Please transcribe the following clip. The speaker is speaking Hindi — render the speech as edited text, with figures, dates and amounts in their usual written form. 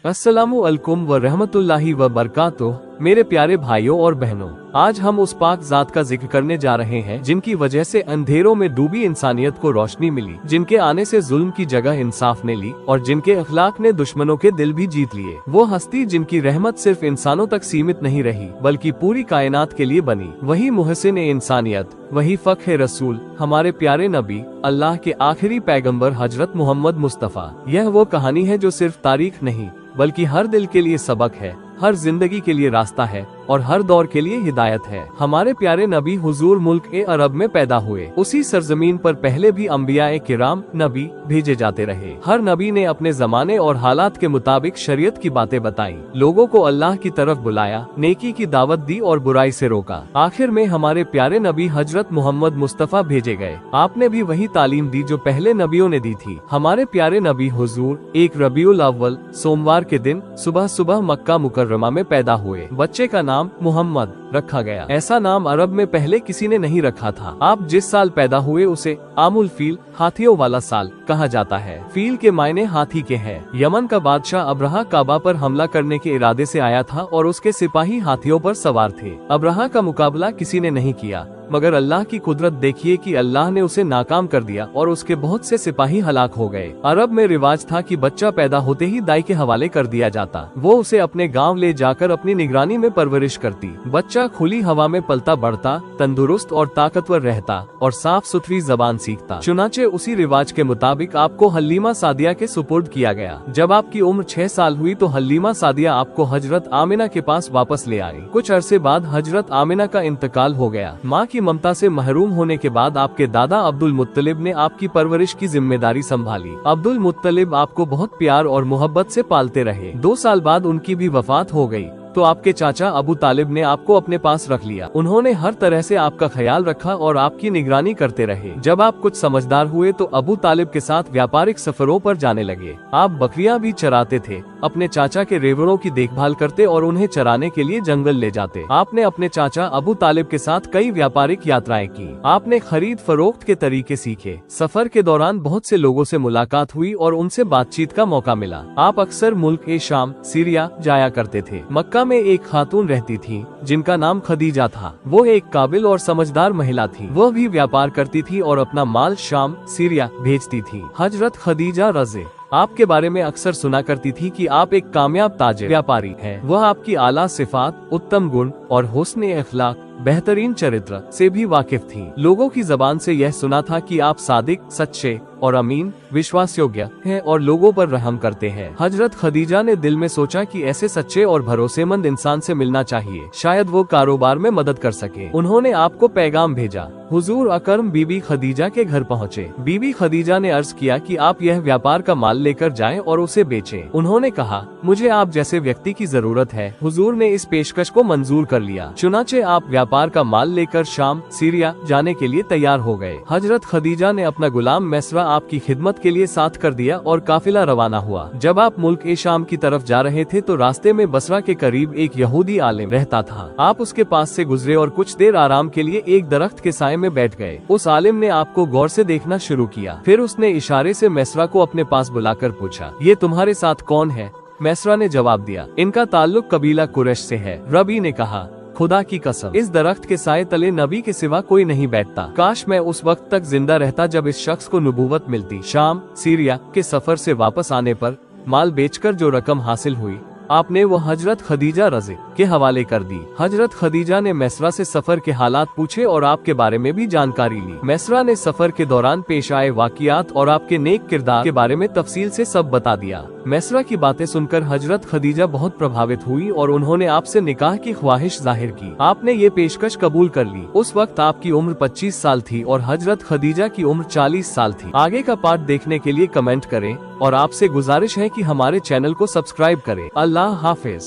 अस्सलामु अलैकुम व रहमतुल्लाहि व बरकातुहू। मेरे प्यारे भाइयों और बहनों, आज हम उस पाक जात का जिक्र करने जा रहे हैं जिनकी वजह से अंधेरों में डूबी इंसानियत को रोशनी मिली, जिनके आने से जुल्म की जगह इंसाफ ने ली और जिनके अखलाक ने दुश्मनों के दिल भी जीत लिए। वो हस्ती जिनकी रहमत सिर्फ इंसानों तक सीमित नहीं रही बल्कि पूरी कायनात के लिए बनी। वही मुहसिन इंसानियत, वही फख्र रसूल, हमारे प्यारे नबी, अल्लाह के आखिरी पैगंबर हजरत मोहम्मद मुस्तफ़ा। यह वो कहानी है जो सिर्फ तारीख नहीं बल्कि हर दिल के लिए सबक है, हर जिंदगी के लिए रास्ता है और हर दौर के लिए हिदायत है। हमारे प्यारे नबी हुजूर मुल्क ए अरब में पैदा हुए। उसी सरजमीन पर पहले भी अंबिया किराम नबी भेजे जाते रहे। हर नबी ने अपने जमाने और हालात के मुताबिक शरीयत की बातें बताई, लोगों को अल्लाह की तरफ बुलाया, नेकी की दावत दी और बुराई से रोका। आखिर में हमारे प्यारे नबी हजरत मोहम्मद मुस्तफ़ा भेजे गए। आपने भी वही तालीम दी जो पहले नबियों ने दी थी। हमारे प्यारे नबी हुजूर 1 रबीउल अव्वल सोमवार के दिन सुबह सुबह मक्का मुकर्रमा में पैदा हुए। बच्चे का नाम मोहम्मद रखा गया। ऐसा नाम अरब में पहले किसी ने नहीं रखा था। आप जिस साल पैदा हुए उसे आमुल फील, हाथियों वाला साल कहा जाता है। फील के मायने हाथी के हैं। यमन का बादशाह अब्रहा काबा पर हमला करने के इरादे से आया था और उसके सिपाही हाथियों पर सवार थे। अब्रहा का मुकाबला किसी ने नहीं किया, मगर अल्लाह की कुदरत देखिए कि अल्लाह ने उसे नाकाम कर दिया और उसके बहुत से सिपाही हलाक हो गए। अरब में रिवाज था कि बच्चा पैदा होते ही दाई के हवाले कर दिया जाता। वो उसे अपने गांव ले जाकर अपनी निगरानी में परवरिश करती। बच्चा खुली हवा में पलता बढ़ता, तंदुरुस्त और ताकतवर रहता और साफ सुथरी जबान सीखता। चुनाचे उसी रिवाज के मुताबिक आपको हलीमा सादिया के सुपुर्द किया गया। जब आपकी उम्र 6 साल हुई तो हलीमा सादिया आपको हजरत आमिना के पास वापस ले आई। कुछ अरसे बाद हजरत आमिना का इंतकाल हो गया। माँ की ममता से महरूम होने के बाद आपके दादा अब्दुल मुत्तलिब ने आपकी परवरिश की जिम्मेदारी संभाली। अब्दुल मुत्तलिब आपको बहुत प्यार और मोहब्बत से पालते रहे। 2 साल बाद उनकी भी वफात हो गई तो आपके चाचा अबू तालिब ने आपको अपने पास रख लिया। उन्होंने हर तरह से आपका ख्याल रखा और आपकी निगरानी करते रहे। जब आप कुछ समझदार हुए तो अबू तालिब के साथ व्यापारिक सफरों पर जाने लगे। आप बकरियां भी चराते थे, अपने चाचा के रेवड़ों की देखभाल करते और उन्हें चराने के लिए जंगल ले जाते। आपने अपने चाचा अबू तालिब के साथ कई व्यापारिक यात्राएं की। आपने खरीद फरोख्त के तरीके सीखे। सफर के दौरान बहुत से लोगों से मुलाकात हुई और उनसे बातचीत का मौका मिला। आप अक्सर मुल्क ए शाम, सीरिया जाया करते थे। मक्का में एक खातून रहती थी जिनका नाम खदीजा था। वो एक काबिल और समझदार महिला थी। वह भी व्यापार करती थी और अपना माल शाम, सीरिया भेजती थी। हजरत खदीजा रज़े आपके बारे में अक्सर सुना करती थी कि आप एक कामयाब ताजिर व्यापारी हैं। वह आपकी आला सिफात, उत्तम गुण और हुस्न अखलाक, बेहतरीन चरित्र से भी वाकिफ थी। लोगों की जबान से यह सुना था कि आप सादिक, सच्चे और अमीन, विश्वास योग्य हैं और लोगों पर रहम करते हैं। हजरत खदीजा ने दिल में सोचा कि ऐसे सच्चे और भरोसेमंद इंसान से मिलना चाहिए, शायद वो कारोबार में मदद कर सके। उन्होंने आपको पैगाम भेजा। हुजूर अकरम बीबी खदीजा के घर पहुँचे। बीबी खदीजा ने अर्ज किया कि आप यह व्यापार का माल लेकर जाएं और उसे बेचें। उन्होंने कहा, मुझे आप जैसे व्यक्ति की जरूरत है। हुजूर ने इस पेशकश को मंजूर कर लिया। चुनाचे आप व्यापार का माल लेकर शाम, सीरिया जाने के लिए तैयार हो गए। हजरत खदीजा ने अपना गुलाम मैसरा आपकी खिदमत के लिए साथ कर दिया और काफिला रवाना हुआ। जब आप मुल्क ए शाम की तरफ जा रहे थे तो रास्ते में बसरा के करीब एक यहूदी आलिम रहता था। आप उसके पास से गुजरे और कुछ देर आराम के लिए एक दरख्त के साए में बैठ गए। उस आलिम ने आपको गौर से देखना शुरू किया। फिर उसने इशारे से मैसरा को अपने पास बुलाकर पूछा, ये तुम्हारे साथ कौन है? मैसरा ने जवाब दिया, इनका ताल्लुक कबीला कुरैश से है। रबी ने कहा, खुदा की कसम, इस दरख्त के साए तले नबी के सिवा कोई नहीं बैठता। काश मैं उस वक्त तक जिंदा रहता जब इस शख्स को नबूवत मिलती। शाम, सीरिया के सफर से वापस आने पर माल बेचकर जो रकम हासिल हुई आपने वो हजरत खदीजा रज़े के हवाले कर दी। हजरत खदीजा ने मैसरा से सफर के हालात पूछे और आपके बारे में भी जानकारी ली। मैसरा ने सफर के दौरान पेश आए वाकियात और आपके नेक किरदार के बारे में तफसील से सब बता दिया। मैसरा की बातें सुनकर हजरत खदीजा बहुत प्रभावित हुई और उन्होंने आपसे निकाह की ख्वाहिश जाहिर की। आपने ये पेशकश कबूल कर ली। उस वक्त आपकी उम्र 25 साल थी और हजरत खदीजा की उम्र 40 साल थी। आगे का पार्ट देखने के लिए कमेंट करें और आपसे गुजारिश है कि हमारे चैनल को सब्सक्राइब करें। अल्लाह हाफिज।